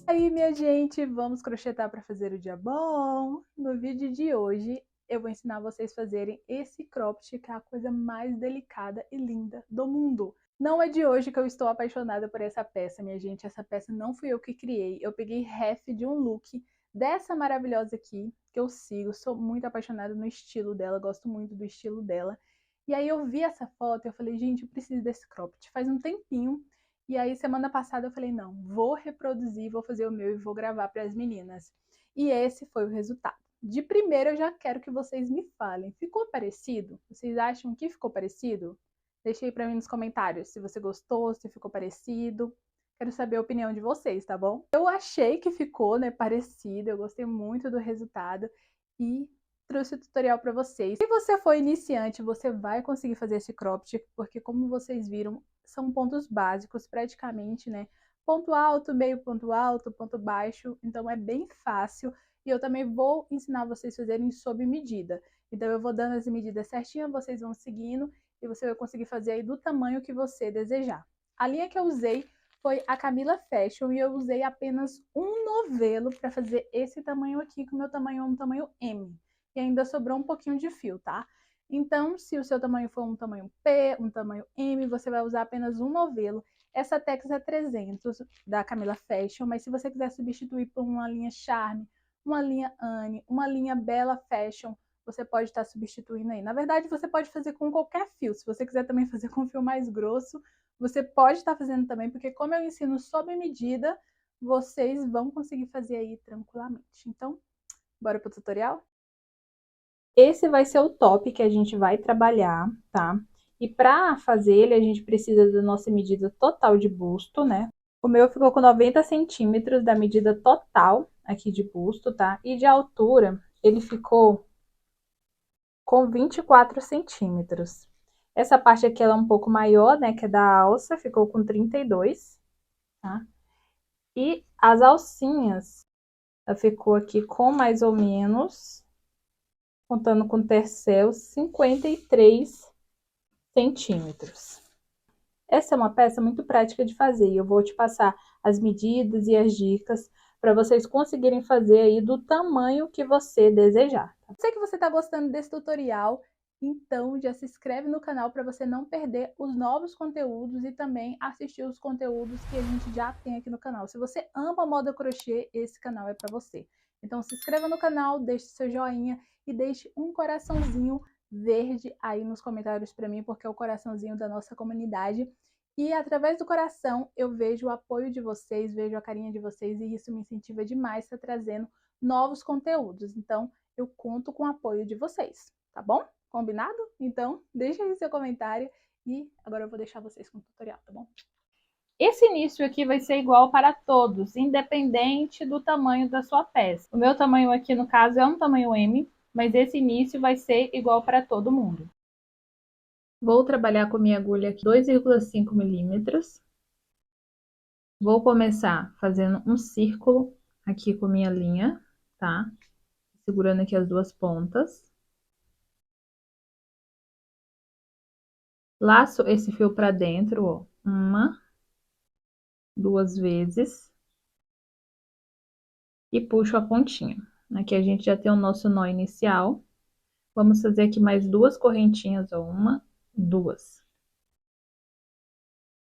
Aí, minha gente, vamos crochetar para fazer o dia bom? No vídeo de hoje, eu vou ensinar vocês a fazerem esse cropped, que é a coisa mais delicada e linda do mundo. Não é de hoje que eu estou apaixonada por essa peça, minha gente. Essa peça não fui eu que criei. Eu peguei ref de um look dessa maravilhosa aqui, que eu sigo. Sou muito apaixonada no estilo dela, gosto muito do estilo dela. E aí eu vi essa foto e eu falei, gente, eu preciso desse cropped. Faz um tempinho. E aí, semana passada, eu falei, não, vou reproduzir, vou fazer o meu e vou gravar para as meninas. E esse foi o resultado. De primeiro, eu já quero que vocês me falem. Ficou parecido? Vocês acham que ficou parecido? Deixe aí para mim nos comentários se você gostou, se ficou parecido. Quero saber a opinião de vocês, tá bom? Eu achei que ficou, né, parecido, eu gostei muito do resultado e trouxe o tutorial para vocês. Se você for iniciante, você vai conseguir fazer esse cropped, porque como vocês viram, são pontos básicos praticamente, né? Ponto alto, meio ponto alto, ponto baixo, então é bem fácil. E eu também vou ensinar vocês a fazerem sob medida. Então eu vou dando as medidas certinhas, vocês vão seguindo e você vai conseguir fazer aí do tamanho que você desejar. A linha que eu usei foi a Camila Fashion e eu usei apenas um novelo para fazer esse tamanho aqui, que o meu tamanho é um tamanho M. E ainda sobrou um pouquinho de fio, tá? Então, se o seu tamanho for um tamanho P, um tamanho M, você vai usar apenas um novelo. Essa Tex é 300 da Camila Fashion, mas se você quiser substituir por uma linha Charme, uma linha Anne, uma linha Bella Fashion, você pode estar substituindo aí. Na verdade, você pode fazer com qualquer fio. Se você quiser também fazer com fio mais grosso, você pode estar fazendo também, porque como eu ensino sob medida, vocês vão conseguir fazer aí tranquilamente. Então, bora pro tutorial? Esse vai ser o top que a gente vai trabalhar, tá? E para fazer ele, a gente precisa da nossa medida total de busto, né? O meu ficou com 90 centímetros da medida total aqui de busto, tá? E de altura, ele ficou com 24 centímetros. Essa parte aqui ela é um pouco maior, né? Que é da alça, ficou com 32, tá? E as alcinhas, ela ficou aqui com mais ou menos, contando com o tercel, 53 centímetros. Essa é uma peça muito prática de fazer e eu vou te passar as medidas e as dicas para vocês conseguirem fazer aí do tamanho que você desejar. Sei que você está gostando desse tutorial, então já se inscreve no canal para você não perder os novos conteúdos e também assistir os conteúdos que a gente já tem aqui no canal. Se você ama moda crochê, esse canal é para você. Então se inscreva no canal, deixe seu joinha e deixe um coraçãozinho verde aí nos comentários para mim, porque é o coraçãozinho da nossa comunidade. E através do coração eu vejo o apoio de vocês, vejo a carinha de vocês e isso me incentiva demais a estar trazendo novos conteúdos. Então eu conto com o apoio de vocês, tá bom? Combinado? Então deixa aí seu comentário e agora eu vou deixar vocês com o tutorial, tá bom? Esse início aqui vai ser igual para todos, independente do tamanho da sua peça. O meu tamanho aqui, no caso, é um tamanho M, mas esse início vai ser igual para todo mundo. Vou trabalhar com minha agulha aqui 2,5 milímetros. Vou começar fazendo um círculo aqui com minha linha, tá? Segurando aqui as duas pontas. Laço esse fio para dentro, ó. Uma, duas vezes. E puxo a pontinha. Aqui a gente já tem o nosso nó inicial. Vamos fazer aqui mais duas correntinhas, ó. Uma, duas.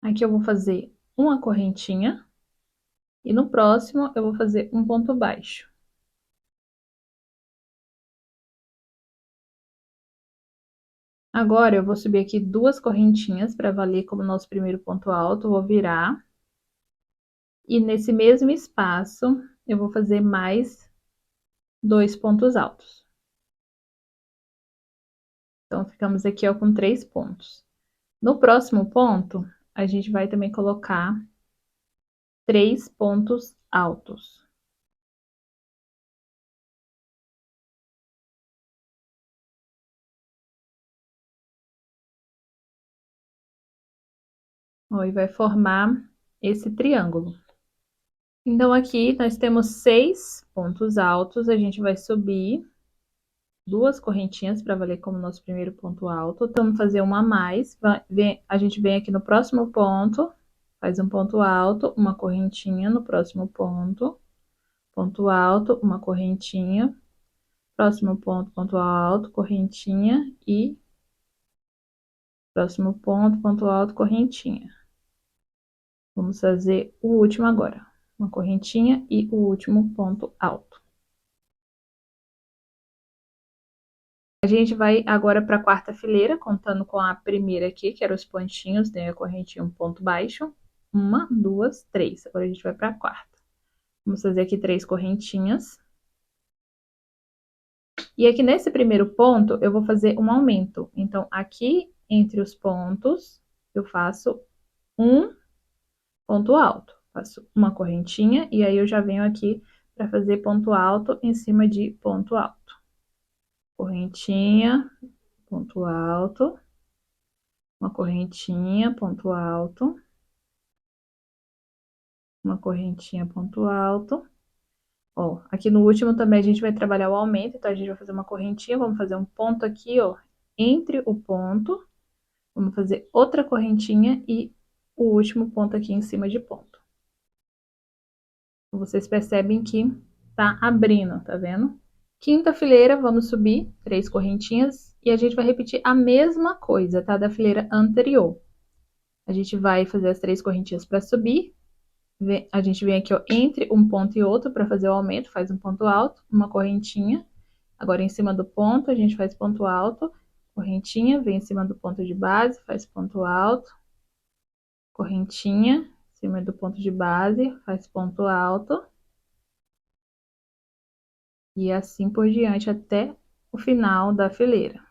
Aqui eu vou fazer uma correntinha. E no próximo eu vou fazer um ponto baixo. Agora eu vou subir aqui duas correntinhas para valer como nosso primeiro ponto alto. Vou virar. E nesse mesmo espaço eu vou fazer mais dois pontos altos. Então ficamos aqui, ó, com 3 pontos. No próximo ponto, a gente vai também colocar 3 pontos altos. Ó, e vai formar esse triângulo. Então, aqui nós temos 6 pontos altos, a gente vai subir duas correntinhas para valer como nosso primeiro ponto alto. Vamos fazer uma a mais, a gente vem aqui no próximo ponto, faz um ponto alto, uma correntinha no próximo ponto alto, uma correntinha, próximo ponto alto, correntinha e próximo ponto alto, correntinha. Vamos fazer o último agora, uma correntinha e o último ponto alto. A gente vai agora para a quarta fileira, contando com a primeira aqui, que eram os pontinhos, daí a correntinha, um ponto baixo. Uma, duas, três. Agora a gente vai para a quarta. Vamos fazer aqui 3 correntinhas. E aqui nesse primeiro ponto, eu vou fazer um aumento. Então, aqui entre os pontos, eu faço um ponto alto. Faço uma correntinha e aí eu já venho aqui para fazer ponto alto em cima de ponto alto. Correntinha, ponto alto, uma correntinha, ponto alto, uma correntinha, ponto alto. Ó, aqui no último também a gente vai trabalhar o aumento, então a gente vai fazer uma correntinha, vamos fazer um ponto aqui, ó, entre o ponto, vamos fazer outra correntinha e o último ponto aqui em cima de ponto. Vocês percebem que tá abrindo, tá vendo? Quinta fileira, vamos subir 3 correntinhas e a gente vai repetir a mesma coisa, tá? Da fileira anterior. A gente vai fazer as 3 correntinhas para subir. A gente vem aqui, ó, entre um ponto e outro para fazer o aumento, faz um ponto alto, uma correntinha. Agora, em cima do ponto, a gente faz ponto alto, correntinha, vem em cima do ponto de base, faz ponto alto, correntinha, em cima do ponto de base, faz ponto alto. E assim por diante até o final da fileira.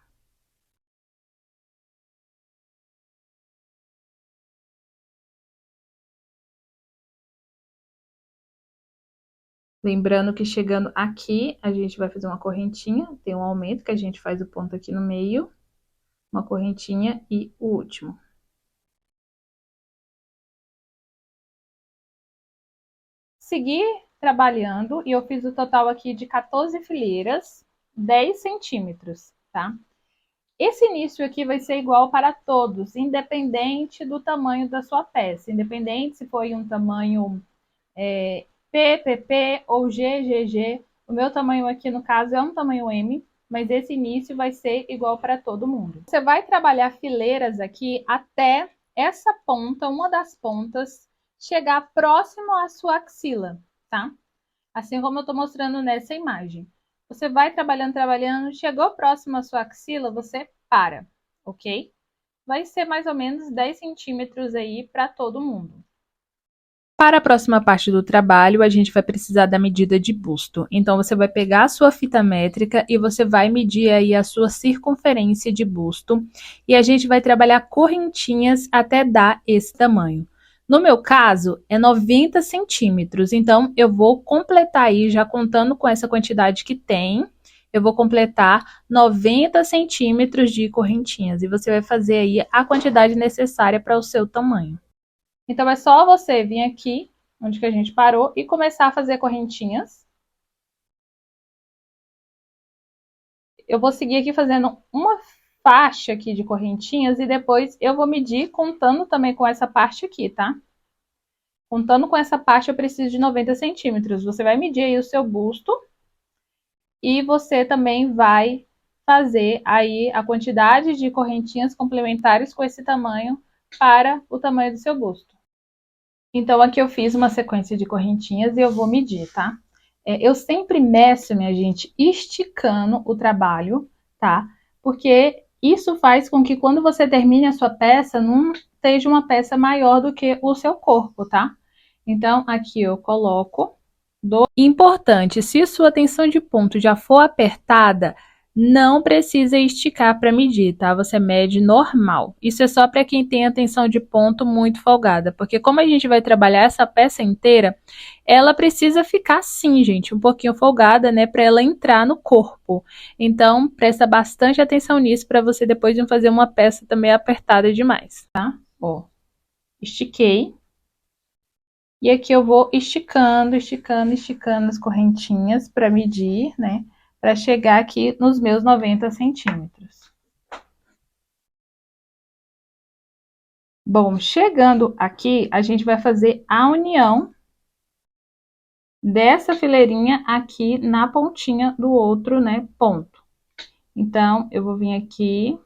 Lembrando que chegando aqui, a gente vai fazer uma correntinha, tem um aumento que a gente faz o ponto aqui no meio, uma correntinha e o último. Segui trabalhando e eu fiz o total aqui de 14 fileiras, 10 centímetros, tá? Esse início aqui vai ser igual para todos, independente do tamanho da sua peça, independente se foi um tamanho P, PP ou GGG. O meu tamanho aqui, no caso, é um tamanho M, mas esse início vai ser igual para todo mundo. Você vai trabalhar fileiras aqui até essa ponta, uma das pontas, chegar próximo à sua axila, tá? Assim como eu estou mostrando nessa imagem. Você vai trabalhando, trabalhando, chegou próximo à sua axila, você para, ok? Vai ser mais ou menos 10 centímetros aí para todo mundo. Para a próxima parte do trabalho, a gente vai precisar da medida de busto. Então, você vai pegar a sua fita métrica e você vai medir aí a sua circunferência de busto. E a gente vai trabalhar correntinhas até dar esse tamanho. No meu caso, é 90 centímetros. Então, eu vou completar aí, já contando com essa quantidade que tem, eu vou completar 90 centímetros de correntinhas. E você vai fazer aí a quantidade necessária para o seu tamanho. Então, é só você vir aqui, onde que a gente parou, e começar a fazer correntinhas. Eu vou seguir aqui fazendo uma faixa aqui de correntinhas e depois eu vou medir contando também com essa parte aqui, tá? Contando com essa parte eu preciso de 90 centímetros. Você vai medir aí o seu busto e você também vai fazer aí a quantidade de correntinhas complementares com esse tamanho para o tamanho do seu busto. Então, aqui eu fiz uma sequência de correntinhas e eu vou medir, tá? Eu sempre meço, minha gente, esticando o trabalho, tá? Porque isso faz com que quando você termine a sua peça, não esteja uma peça maior do que o seu corpo, tá? Então, aqui eu coloco. Importante, se a sua tensão de ponto já for apertada, não precisa esticar para medir, tá? Você mede normal. Isso é só para quem tem a tensão de ponto muito folgada, porque como a gente vai trabalhar essa peça inteira, ela precisa ficar assim, gente, um pouquinho folgada, né, para ela entrar no corpo. Então, presta bastante atenção nisso para você depois não fazer uma peça também apertada demais, tá? Ó, estiquei. E aqui eu vou esticando, esticando, esticando as correntinhas para medir, né? Para chegar aqui nos meus 90 centímetros. Bom, chegando aqui, a gente vai fazer a união dessa fileirinha aqui na pontinha do outro, né, ponto. Então, eu vou vir aqui,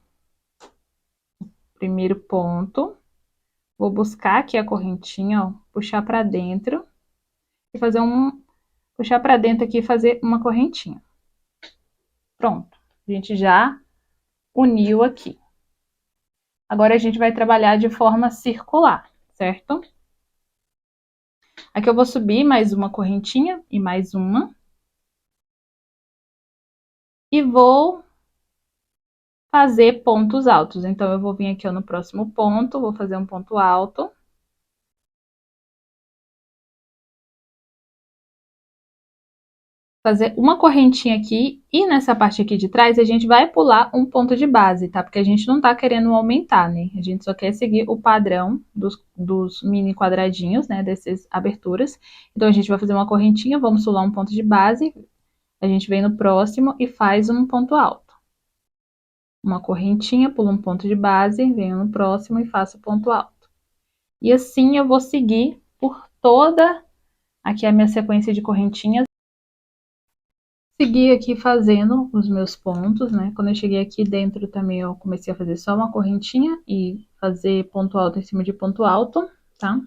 primeiro ponto, vou buscar aqui a correntinha, ó, puxar pra dentro e fazer puxar pra dentro aqui e fazer uma correntinha. Pronto, a gente já uniu aqui. Agora, a gente vai trabalhar de forma circular, certo? Aqui eu vou subir mais uma correntinha e mais uma. E vou fazer pontos altos. Então, eu vou vir aqui ó, no próximo ponto, vou fazer um ponto alto. Fazer uma correntinha aqui e nessa parte aqui de trás a gente vai pular um ponto de base, tá? Porque a gente não tá querendo aumentar, né? A gente só quer seguir o padrão dos mini quadradinhos, né? Dessas aberturas. Então, a gente vai fazer uma correntinha, vamos pular um ponto de base, a gente vem no próximo e faz um ponto alto. Uma correntinha, pulo um ponto de base, venho no próximo e faço ponto alto. E assim eu vou seguir por toda aqui a minha sequência de correntinhas. Segui aqui fazendo os meus pontos, né? Quando eu cheguei aqui dentro também eu comecei a fazer só uma correntinha e fazer ponto alto em cima de ponto alto, tá?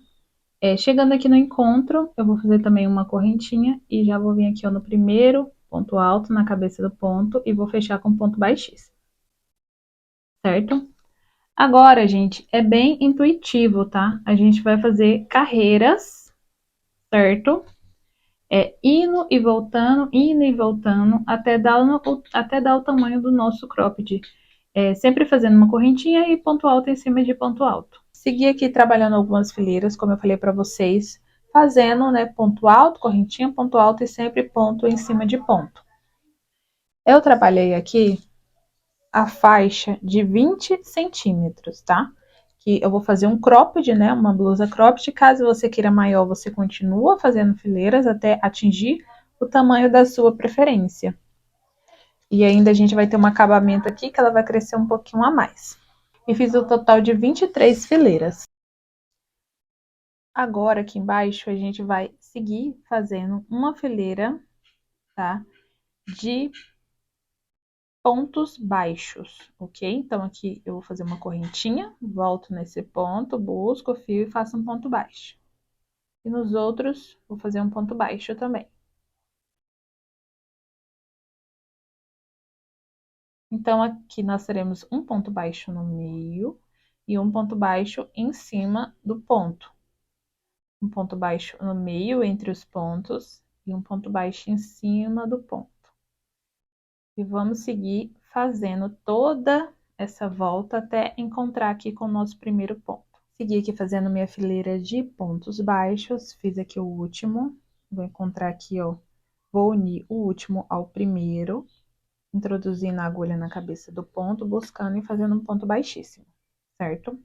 Chegando aqui no encontro, eu vou fazer também uma correntinha e já vou vir aqui ó, no primeiro ponto alto, na cabeça do ponto, e vou fechar com ponto baixíssimo, certo? Agora, gente, é bem intuitivo, tá? A gente vai fazer carreiras, certo? Indo e voltando, até dar o tamanho do nosso cropped. Sempre fazendo uma correntinha e ponto alto em cima de ponto alto. Segui aqui trabalhando algumas fileiras, como eu falei para vocês, fazendo, né, ponto alto, correntinha, ponto alto e sempre ponto em cima de ponto. Eu trabalhei aqui a faixa de 20 centímetros, tá? Que eu vou fazer um cropped, né? Uma blusa cropped. Caso você queira maior, você continua fazendo fileiras até atingir o tamanho da sua preferência. E ainda a gente vai ter um acabamento aqui que ela vai crescer um pouquinho a mais. E fiz o total de 23 fileiras. Agora aqui embaixo a gente vai seguir fazendo uma fileira, tá? De pontos baixos, ok? Então, aqui eu vou fazer uma correntinha, volto nesse ponto, busco o fio e faço um ponto baixo. E nos outros, vou fazer um ponto baixo também. Então, aqui nós teremos um ponto baixo no meio e um ponto baixo em cima do ponto. Um ponto baixo no meio, entre os pontos, e um ponto baixo em cima do ponto. E vamos seguir fazendo toda essa volta até encontrar aqui com o nosso primeiro ponto. Segui aqui fazendo minha fileira de pontos baixos, fiz aqui o último, vou encontrar aqui, ó, vou unir o último ao primeiro, introduzindo a agulha na cabeça do ponto, buscando e fazendo um ponto baixíssimo, certo?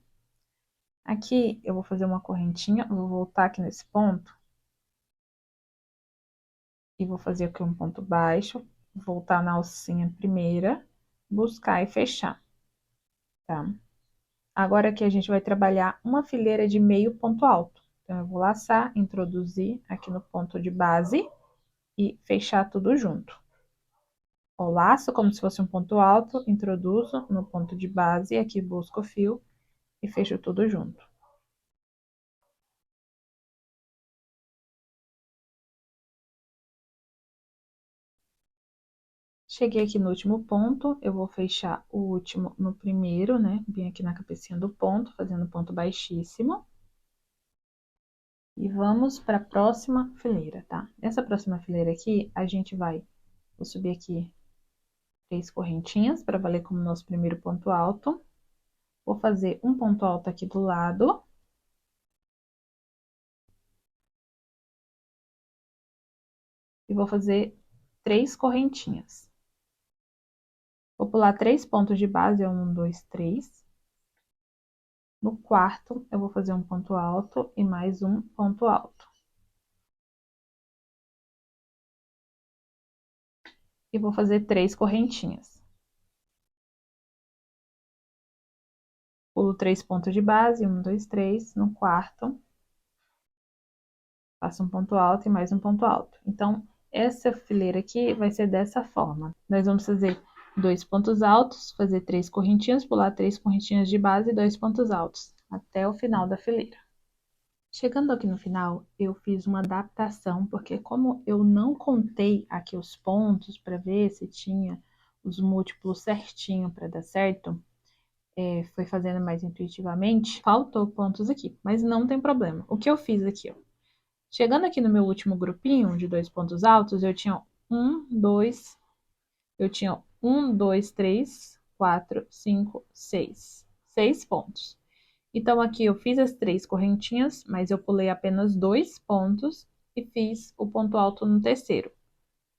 Aqui eu vou fazer uma correntinha, vou voltar aqui nesse ponto, e vou fazer aqui um ponto baixo, voltar na alcinha primeira, buscar e fechar, tá? Agora aqui a gente vai trabalhar uma fileira de meio ponto alto. Então, eu vou laçar, introduzir aqui no ponto de base e fechar tudo junto. Ó, laço como se fosse um ponto alto, introduzo no ponto de base, aqui busco o fio e fecho tudo junto. Cheguei aqui no último ponto, eu vou fechar o último no primeiro, né? Vim aqui na cabecinha do ponto, fazendo ponto baixíssimo. E vamos para a próxima fileira, tá? Nessa próxima fileira aqui, a gente vou subir aqui 3 correntinhas para valer como nosso primeiro ponto alto. Vou fazer um ponto alto aqui do lado. E vou fazer 3 correntinhas. Vou pular 3 pontos de base, 1, 2, 3. No quarto, eu vou fazer um ponto alto e mais um ponto alto. E vou fazer 3 correntinhas. Pulo 3 pontos de base, 1, 2, 3, no quarto, faço um ponto alto e mais um ponto alto. Então, essa fileira aqui vai ser dessa forma. Nós vamos fazer 2 pontos altos, fazer 3 correntinhas, pular 3 correntinhas de base e 2 pontos altos, até o final da fileira. Chegando aqui no final, eu fiz uma adaptação, porque como eu não contei aqui os pontos para ver se tinha os múltiplos certinho para dar certo, foi fazendo mais intuitivamente, faltou pontos aqui, mas não tem problema. O que eu fiz aqui, ó, chegando aqui no meu último grupinho de 2 pontos altos, eu tinha 1, 2, 3, 4, 5, 6. 6 pontos. Então, aqui eu fiz as 3 correntinhas, mas eu pulei apenas 2 pontos e fiz o ponto alto no terceiro.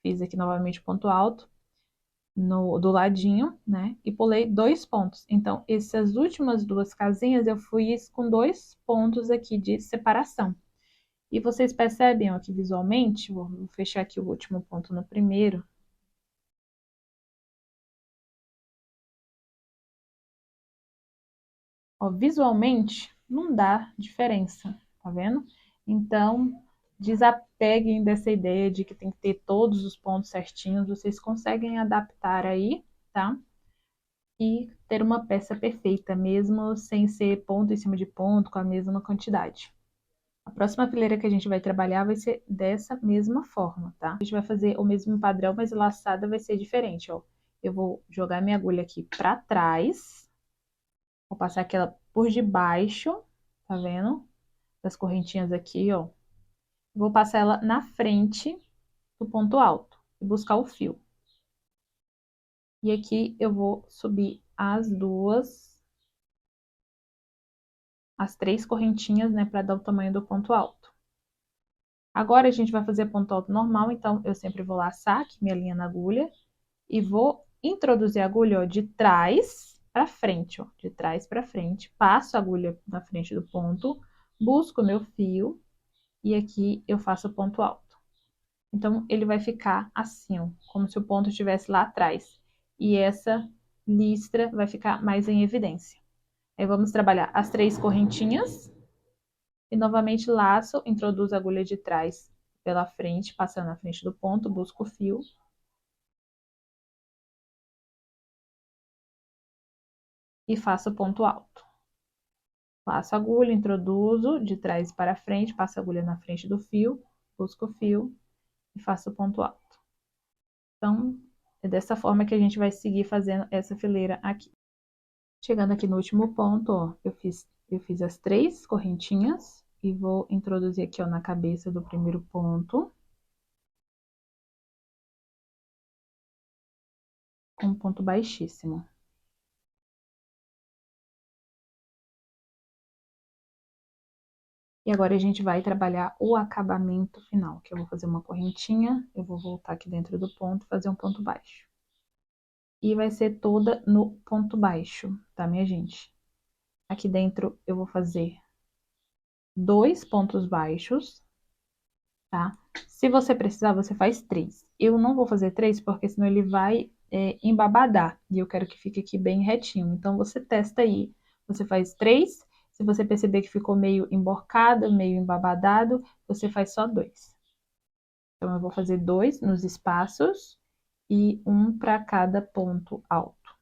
Fiz aqui novamente o ponto alto do ladinho, né? E pulei 2 pontos. Então, essas últimas 2 casinhas eu fiz com 2 pontos aqui de separação. E vocês percebem aqui visualmente, vou fechar aqui o último ponto no primeiro. Ó, visualmente, não dá diferença, tá vendo? Então, desapeguem dessa ideia de que tem que ter todos os pontos certinhos, vocês conseguem adaptar aí, tá? E ter uma peça perfeita, mesmo sem ser ponto em cima de ponto, com a mesma quantidade. A próxima fileira que a gente vai trabalhar vai ser dessa mesma forma, tá? A gente vai fazer o mesmo padrão, mas a laçada vai ser diferente, ó. Eu vou jogar minha agulha aqui pra trás, vou passar aquela por debaixo, tá vendo? Das correntinhas aqui, ó. Vou passar ela na frente do ponto alto e buscar o fio. E aqui eu vou subir as 3 correntinhas, né, para dar o tamanho do ponto alto. Agora a gente vai fazer ponto alto normal, então eu sempre vou laçar aqui minha linha na agulha e vou introduzir a agulha, ó, de trás para frente, ó, de trás para frente. Passo a agulha na frente do ponto, busco o meu fio e aqui eu faço o ponto alto. Então, ele vai ficar assim, ó, como se o ponto estivesse lá atrás. E essa listra vai ficar mais em evidência. Aí, vamos trabalhar as 3 correntinhas. E, novamente, laço, introduzo a agulha de trás pela frente, passando na frente do ponto, busco o fio. E faço o ponto alto. Laço a agulha, introduzo de trás para frente, passo a agulha na frente do fio, busco o fio e faço o ponto alto. Então, é dessa forma que a gente vai seguir fazendo essa fileira aqui. Chegando aqui no último ponto, ó, eu fiz as 3 correntinhas e vou introduzir aqui, ó, na cabeça do primeiro ponto. Um ponto baixíssimo. E agora a gente vai trabalhar o acabamento final, que eu vou fazer uma correntinha, eu vou voltar aqui dentro do ponto e fazer um ponto baixo. E vai ser toda no ponto baixo, tá, minha gente? Aqui dentro eu vou fazer 2 pontos baixos, tá? Se você precisar, você faz 3. Eu não vou fazer 3, porque senão ele vai embabadar. E eu quero que fique aqui bem retinho. Então, você testa aí. Você faz 3. Se você perceber que ficou meio emborcado, meio embabadado, você faz só 2. Então, eu vou fazer 2 nos espaços e 1 para cada ponto alto.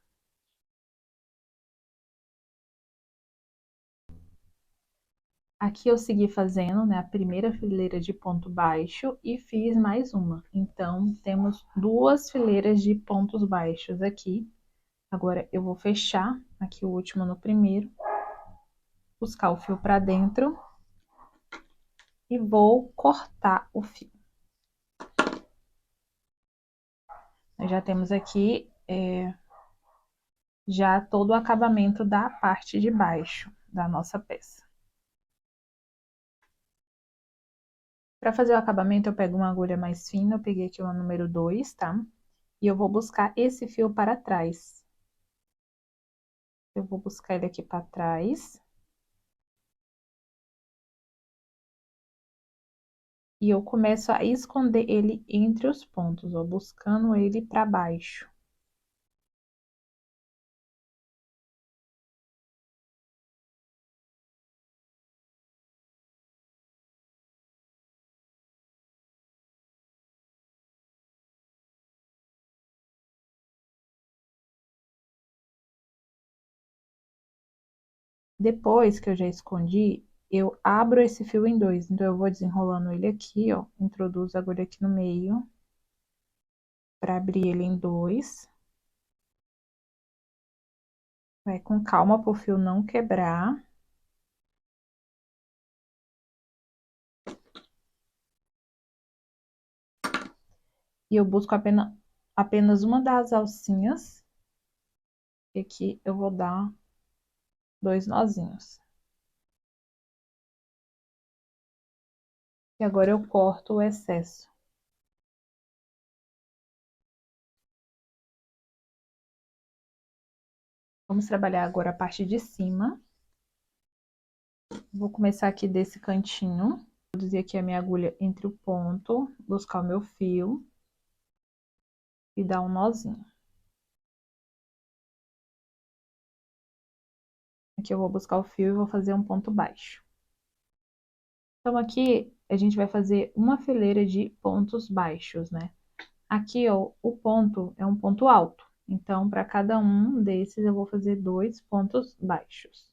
Aqui eu segui fazendo, né, a primeira fileira de ponto baixo e fiz mais uma. Então, temos 2 fileiras de pontos baixos aqui. Agora, eu vou fechar aqui o último no primeiro, buscar o fio para dentro e vou cortar o fio. Nós já temos aqui já todo o acabamento da parte de baixo da nossa peça. Para fazer o acabamento, eu pego uma agulha mais fina, eu peguei aqui o número 2, tá? E eu vou buscar esse fio para trás. Eu vou buscar ele aqui para trás. E eu começo a esconder ele entre os pontos, ó, buscando ele para baixo. Depois que eu já escondi, eu abro esse fio em dois. Então, eu vou desenrolando ele aqui, ó. Introduzo a agulha aqui no meio, para abrir ele em dois. Vai com calma pro fio não quebrar. E eu busco apenas uma das alcinhas. E aqui eu vou dar 2 nozinhos. E agora eu corto o excesso. Vamos trabalhar agora a parte de cima. Vou começar aqui desse cantinho. Introduzir aqui a minha agulha entre o ponto, buscar o meu fio e dar um nozinho. Aqui eu vou buscar o fio e vou fazer um ponto baixo. Então, aqui a gente vai fazer uma fileira de pontos baixos, né? Aqui, ó, o ponto é um ponto alto. Então, para cada um desses, eu vou fazer 2 pontos baixos.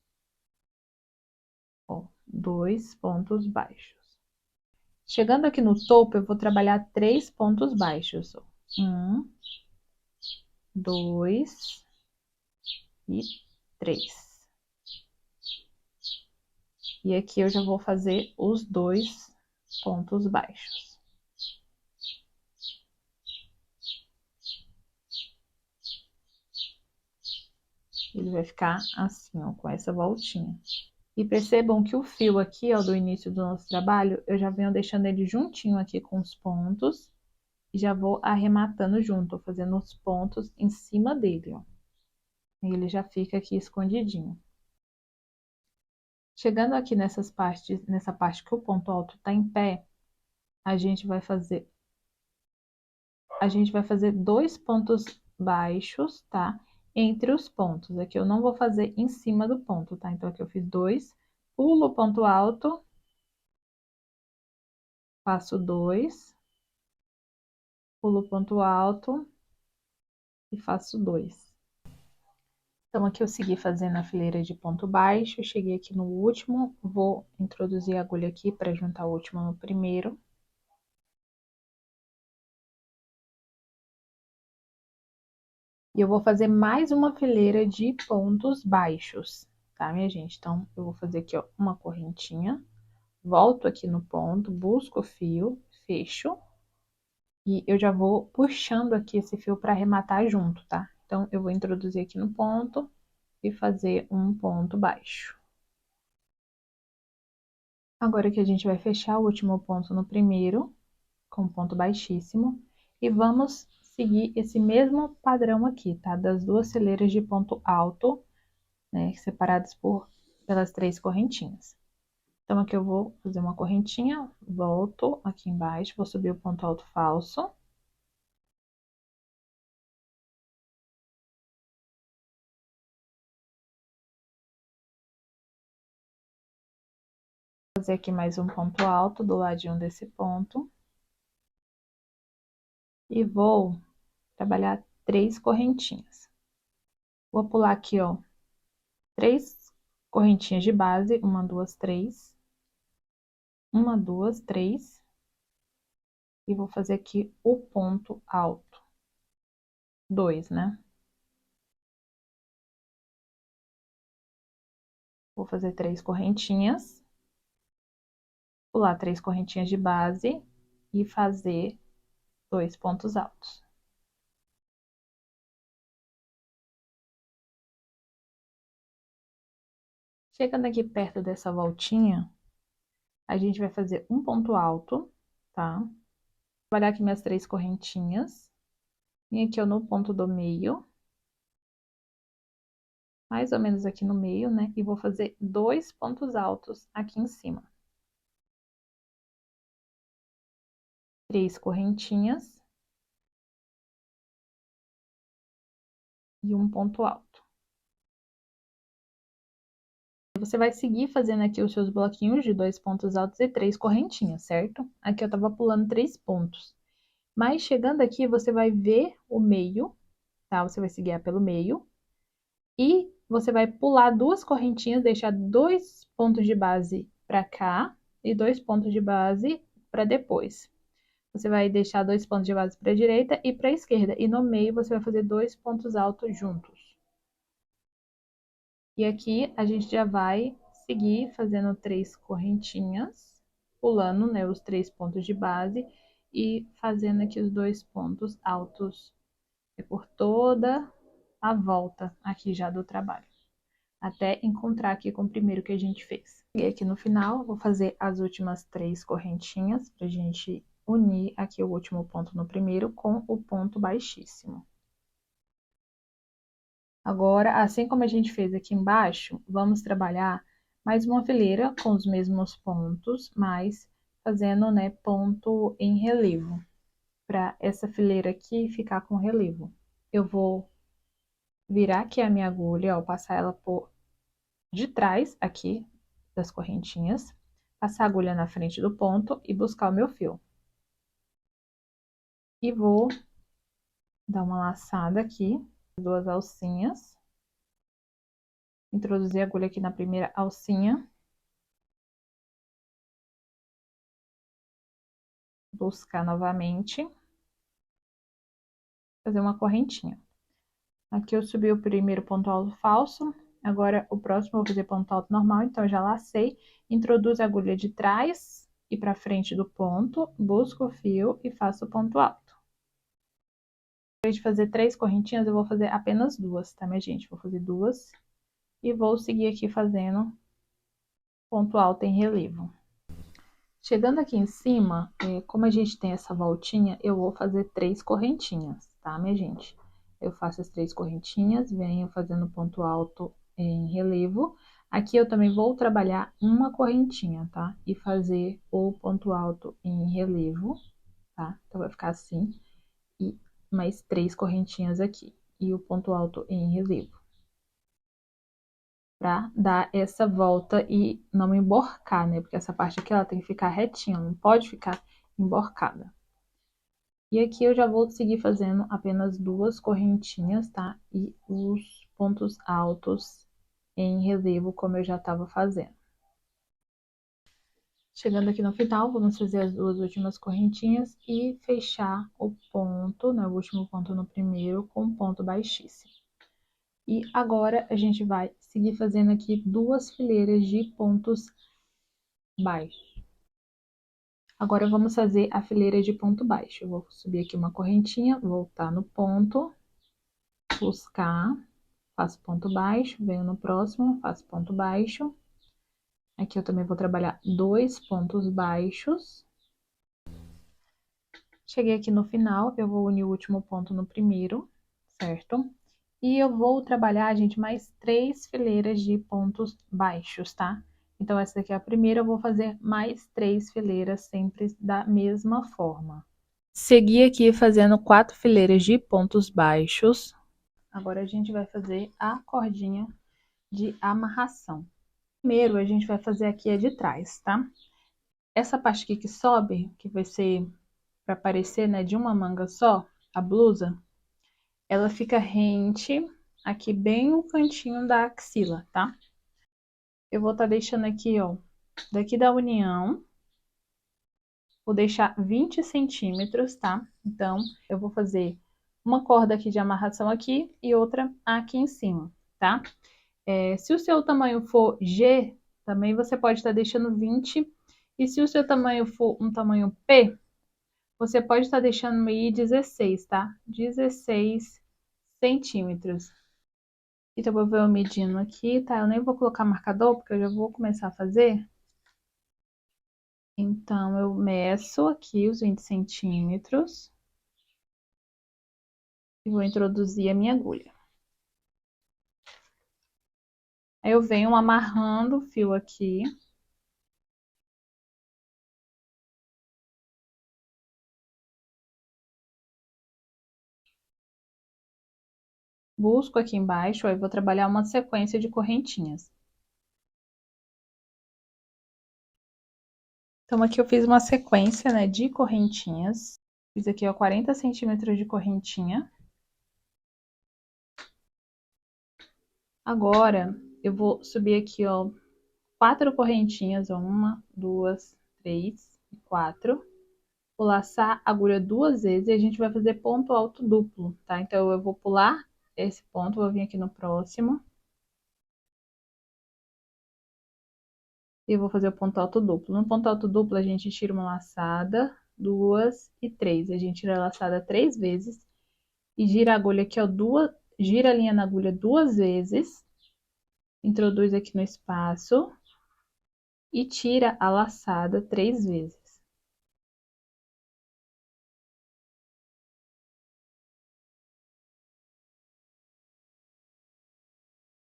Ó, 2 pontos baixos. Chegando aqui no topo, eu vou trabalhar 3 pontos baixos. Ó. 1, 2 e 3. E aqui eu já vou fazer os 2 pontos baixos. Ele vai ficar assim, ó, com essa voltinha. E percebam que o fio aqui, ó, do início do nosso trabalho, eu já venho deixando ele juntinho aqui com os pontos. E já vou arrematando junto, fazendo os pontos em cima dele, ó. E ele já fica aqui escondidinho. Chegando aqui nessa parte que o ponto alto tá em pé, a gente vai fazer 2 pontos baixos, tá? Entre os pontos. Aqui eu não vou fazer em cima do ponto, tá? Então, aqui eu fiz 2, pulo o ponto alto, faço 2, pulo o ponto alto e faço 2. Então, aqui eu segui fazendo a fileira de ponto baixo, cheguei aqui no último, vou introduzir a agulha aqui para juntar o último no primeiro. E eu vou fazer mais uma fileira de pontos baixos, tá, minha gente? Então, eu vou fazer aqui, ó, uma correntinha, volto aqui no ponto, busco o fio, fecho, e eu já vou puxando aqui esse fio para arrematar junto, tá? Então, eu vou introduzir aqui no ponto e fazer um ponto baixo. Agora que a gente vai fechar o último ponto no primeiro, com ponto baixíssimo, e vamos seguir esse mesmo padrão aqui, tá? Das 2 fileiras de ponto alto, né? Separadas pelas 3 correntinhas. Então, aqui eu vou fazer uma correntinha, volto aqui embaixo, vou subir o ponto alto falso. Vou fazer aqui mais um ponto alto do ladinho desse ponto. E vou trabalhar 3 correntinhas. Vou pular aqui, ó, 3 correntinhas de base, 1, 2, 3. 1, 2, 3. E vou fazer aqui o ponto alto. 2, né? Vou fazer 3 correntinhas. Pular 3 correntinhas de base e fazer 2 pontos altos. Chegando aqui perto dessa voltinha, a gente vai fazer um ponto alto, tá? Vou trabalhar aqui minhas 3 correntinhas. Vim aqui, ó, no ponto do meio. Mais ou menos aqui no meio, né? E vou fazer 2 pontos altos aqui em cima. 3 correntinhas. E um ponto alto. Você vai seguir fazendo aqui os seus bloquinhos de 2 pontos altos e 3 correntinhas, certo? Aqui eu tava pulando 3 pontos. Mas chegando aqui, você vai ver o meio, tá? Você vai se guiar pelo meio. E você vai pular 2 correntinhas, deixar 2 pontos de base para cá e 2 pontos de base para depois. Você vai deixar 2 pontos de base para a direita e para a esquerda, e no meio você vai fazer 2 pontos altos juntos. E aqui a gente já vai seguir fazendo 3 correntinhas, pulando, né, os 3 pontos de base e fazendo aqui os 2 pontos altos por toda a volta aqui já do trabalho, até encontrar aqui com o primeiro que a gente fez. E aqui no final, vou fazer as últimas 3 correntinhas pra gente unir aqui o último ponto no primeiro com o ponto baixíssimo. Agora, assim como a gente fez aqui embaixo, vamos trabalhar mais uma fileira com os mesmos pontos, mas fazendo, né, ponto em relevo, para essa fileira aqui ficar com relevo. Eu vou virar aqui a minha agulha, ó, passar ela por de trás aqui das correntinhas, passar a agulha na frente do ponto e buscar o meu fio. E vou dar uma laçada aqui, 2 alcinhas, introduzir a agulha aqui na primeira alcinha, buscar novamente, fazer uma correntinha. Aqui eu subi o primeiro ponto alto falso, agora o próximo eu vou fazer ponto alto normal, então eu já lacei, introduzo a agulha de trás e para frente do ponto, busco o fio e faço o ponto alto. Em vez de fazer 3 correntinhas, eu vou fazer apenas 2, tá, minha gente? Vou fazer 2 e vou seguir aqui fazendo ponto alto em relevo. Chegando aqui em cima, como a gente tem essa voltinha, eu vou fazer 3 correntinhas, tá, minha gente? Eu faço as 3 correntinhas, venho fazendo ponto alto em relevo. Aqui eu também vou trabalhar uma correntinha, tá? E fazer o ponto alto em relevo, tá? Então, vai ficar assim. E mais 3 correntinhas aqui. E o ponto alto em relevo. Pra dar essa volta e não emborcar, né? Porque essa parte aqui, ela tem que ficar retinha, não pode ficar emborcada. E aqui eu já vou seguir fazendo apenas 2 correntinhas, tá? E os pontos altos em relevo, como eu já estava fazendo. Chegando aqui no final, vamos fazer as 2 últimas correntinhas e fechar o ponto, né? O último ponto no primeiro com um ponto baixíssimo. E agora a gente vai seguir fazendo aqui 2 fileiras de pontos baixos. Agora vamos fazer a fileira de ponto baixo. Eu vou subir aqui uma correntinha, voltar no ponto, buscar, faço ponto baixo, venho no próximo, faço ponto baixo. Aqui eu também vou trabalhar 2 pontos baixos. Cheguei aqui no final, eu vou unir o último ponto no primeiro, certo? E eu vou trabalhar, gente, mais 3 fileiras de pontos baixos, tá? Então, essa daqui é a primeira, eu vou fazer mais 3 fileiras, sempre da mesma forma. Segui aqui fazendo 4 fileiras de pontos baixos. Agora, a gente vai fazer a cordinha de amarração. Primeiro, a gente vai fazer aqui a de trás, tá? Essa parte aqui que sobe, que vai ser para aparecer, né, de uma manga só, a blusa, ela fica rente aqui bem no cantinho da axila, tá? Eu vou estar deixando aqui, ó, daqui da união, vou deixar 20 centímetros, tá? Então, eu vou fazer uma corda aqui de amarração aqui e outra aqui em cima, tá? Se o seu tamanho for G, também você pode estar deixando 20. E se o seu tamanho for um tamanho P, você pode estar deixando aí 16, tá? 16 centímetros. Então, eu vou medindo aqui, tá? Eu nem vou colocar marcador, porque eu já vou começar a fazer. Então, eu meço aqui os 20 centímetros. E vou introduzir a minha agulha. Aí, eu venho amarrando o fio aqui. Busco aqui embaixo, aí vou trabalhar uma sequência de correntinhas. Então, aqui eu fiz uma sequência, né, de correntinhas. Fiz aqui, ó, 40 centímetros de correntinha. Agora, eu vou subir aqui, ó, 4 correntinhas, ó, 1, 2, 3, 4. Vou laçar a agulha 2 vezes e a gente vai fazer ponto alto duplo, tá? Então, eu vou pular esse ponto, vou vir aqui no próximo. E vou fazer o ponto alto duplo. No ponto alto duplo, a gente tira uma laçada, 2 e 3. A gente tira a laçada 3 vezes e gira a agulha aqui, ó, gira a linha na agulha 2 vezes. Introduz aqui no espaço e tira a laçada 3 vezes.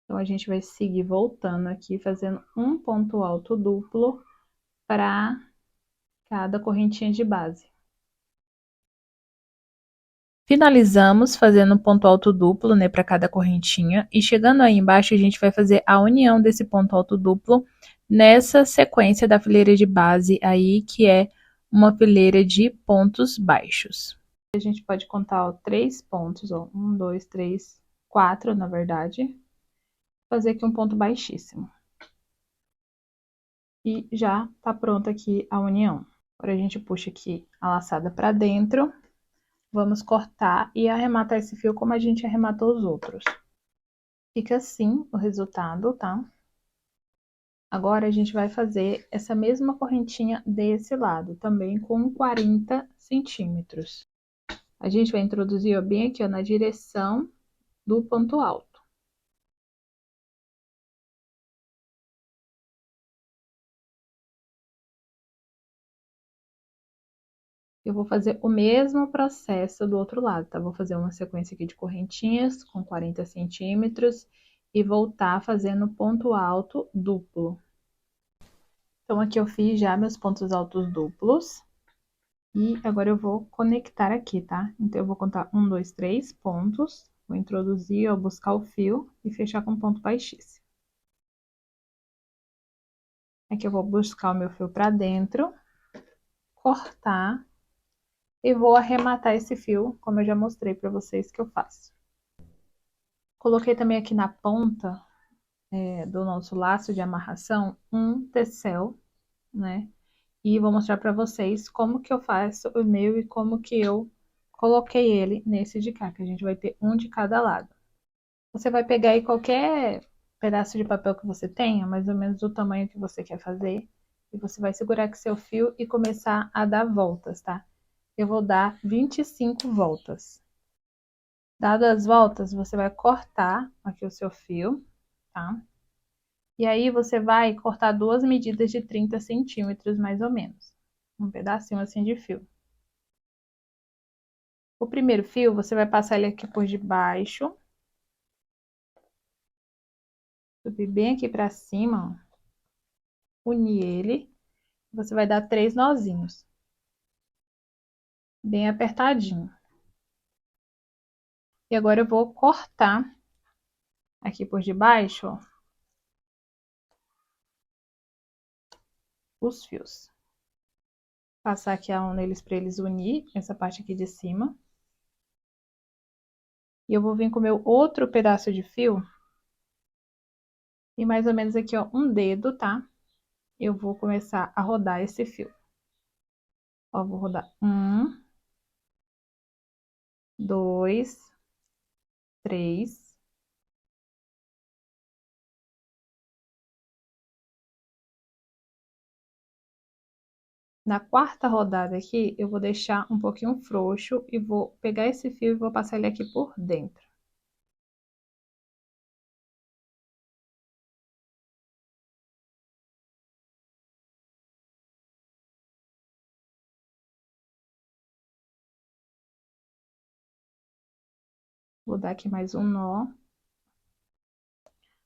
Então, a gente vai seguir voltando aqui, fazendo um ponto alto duplo para cada correntinha de base. Finalizamos fazendo um ponto alto duplo, né, para cada correntinha. E chegando aí embaixo, a gente vai fazer a união desse ponto alto duplo nessa sequência da fileira de base aí, que é uma fileira de pontos baixos. A gente pode contar, ó, 3 pontos, ó, 1, 2, 3, 4, na verdade. Fazer aqui um ponto baixíssimo. E já tá pronta aqui a união. Agora a gente puxa aqui a laçada para dentro. Vamos cortar e arrematar esse fio como a gente arrematou os outros. Fica assim o resultado, tá? Agora a gente vai fazer essa mesma correntinha desse lado, também com 40 centímetros. A gente vai introduzir, ó, bem aqui, ó, na direção do ponto alto. Eu vou fazer o mesmo processo do outro lado, tá? Vou fazer uma sequência aqui de correntinhas com 40 centímetros e voltar fazendo ponto alto duplo. Então, aqui eu fiz já meus pontos altos duplos. E agora eu vou conectar aqui, tá? Então, eu vou contar 1, 2, 3 pontos. Vou introduzir, ó, buscar o fio e fechar com ponto baixíssimo. Aqui eu vou buscar o meu fio pra dentro, cortar e vou arrematar esse fio, como eu já mostrei pra vocês que eu faço. Coloquei também aqui na ponta do nosso laço de amarração um tecel, né? E vou mostrar pra vocês como que eu faço o meu e como que eu coloquei ele nesse de cá, que a gente vai ter um de cada lado. Você vai pegar aí qualquer pedaço de papel que você tenha, mais ou menos do tamanho que você quer fazer, e você vai segurar com seu fio e começar a dar voltas, tá? Eu vou dar 25 voltas. Dadas as voltas, você vai cortar aqui o seu fio, tá? E aí, você vai cortar 2 medidas de 30 centímetros, mais ou menos. Um pedacinho assim de fio. O primeiro fio, você vai passar ele aqui por debaixo. Subir bem aqui pra cima, ó. Unir ele. Você vai dar 3 nozinhos. Bem apertadinho. E agora eu vou cortar aqui por debaixo, ó, os fios. Passar aqui a mão neles para eles unir essa parte aqui de cima. E eu vou vir com o meu outro pedaço de fio. E mais ou menos aqui, ó, um dedo, tá? Eu vou começar a rodar esse fio. Ó, vou rodar 1, 2, 3. Na quarta rodada aqui, eu vou deixar um pouquinho frouxo e vou pegar esse fio e vou passar ele aqui por dentro. Vou dar aqui mais um nó.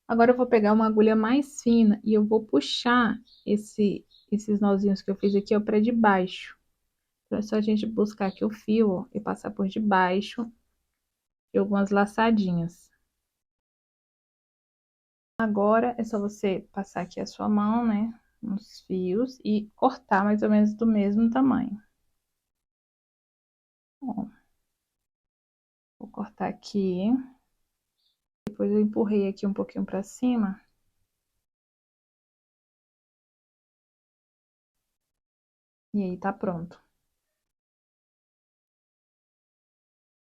Agora eu vou pegar uma agulha mais fina e eu vou puxar esses nozinhos que eu fiz aqui, ó, pra debaixo. Então, é só a gente buscar aqui o fio, ó, e passar por debaixo de algumas laçadinhas. Agora, é só você passar aqui a sua mão, né, nos fios e cortar mais ou menos do mesmo tamanho. Ó, vou cortar aqui. depois eu empurrei aqui um pouquinho pra cima. E aí tá pronto.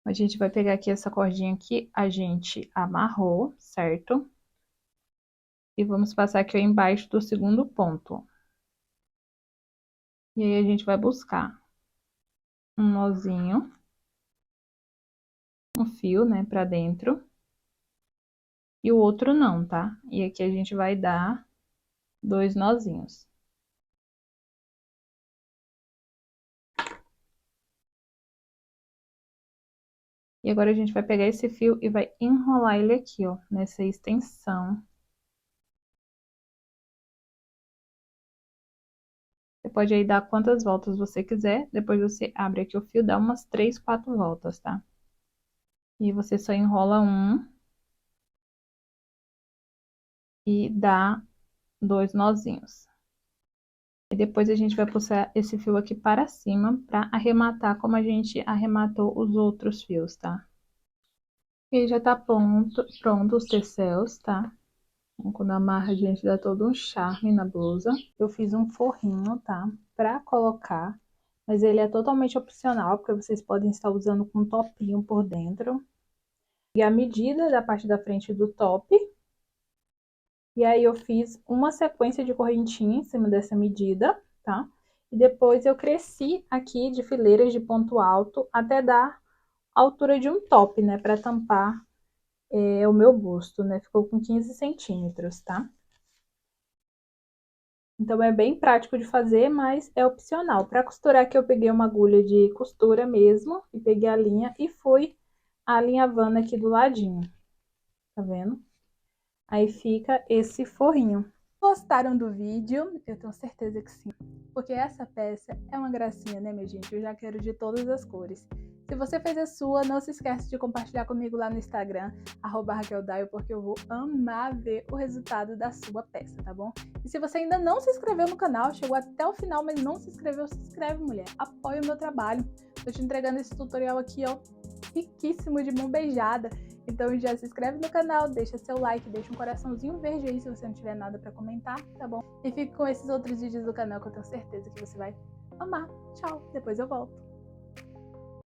A gente vai pegar aqui essa cordinha que a gente amarrou, certo? E vamos passar aqui embaixo do segundo ponto. E aí a gente vai buscar um nozinho, um fio, né, pra dentro. E o outro não, tá? E aqui a gente vai dar 2 nozinhos. E agora a gente vai pegar esse fio e vai enrolar ele aqui, ó, nessa extensão. Você pode aí dar quantas voltas você quiser, depois você abre aqui o fio, dá umas 3, 4 voltas, tá? E você só enrola um e dá 2 nozinhos. E depois a gente vai puxar esse fio aqui para cima para arrematar como a gente arrematou os outros fios, tá? E aí já tá pronto os tecéus, tá? Então, quando amarra, a gente dá todo um charme na blusa. Eu fiz um forrinho, tá? Pra colocar, mas ele é totalmente opcional, porque vocês podem estar usando com um topinho por dentro. E a medida da parte da frente do top. E aí eu fiz uma sequência de correntinha em cima dessa medida, tá? E depois eu cresci aqui de fileiras de ponto alto até dar a altura de um top, né? Pra tampar o meu busto, né? Ficou com 15 centímetros, tá? Então, é bem prático de fazer, mas é opcional. Para costurar aqui, eu peguei uma agulha de costura mesmo, e peguei a linha e fui alinhavando aqui do ladinho, tá vendo? Aí fica esse forrinho. Gostaram do vídeo? Eu tenho certeza que sim, porque essa peça é uma gracinha, né, minha gente? Eu já quero de todas as cores. Se você fez a sua, não se esquece de compartilhar comigo lá no Instagram, @RaquelDaio, porque eu vou amar ver o resultado da sua peça, tá bom? E se você ainda não se inscreveu no canal, chegou até o final, mas não se inscreveu, se inscreve, mulher. Apoia o meu trabalho. Tô te entregando esse tutorial aqui, ó, riquíssimo de mão beijada. Então já se inscreve no canal, deixa seu like, deixa um coraçãozinho verde aí se você não tiver nada pra comentar, tá bom? E fique com esses outros vídeos do canal que eu tenho certeza que você vai amar. Tchau, depois eu volto.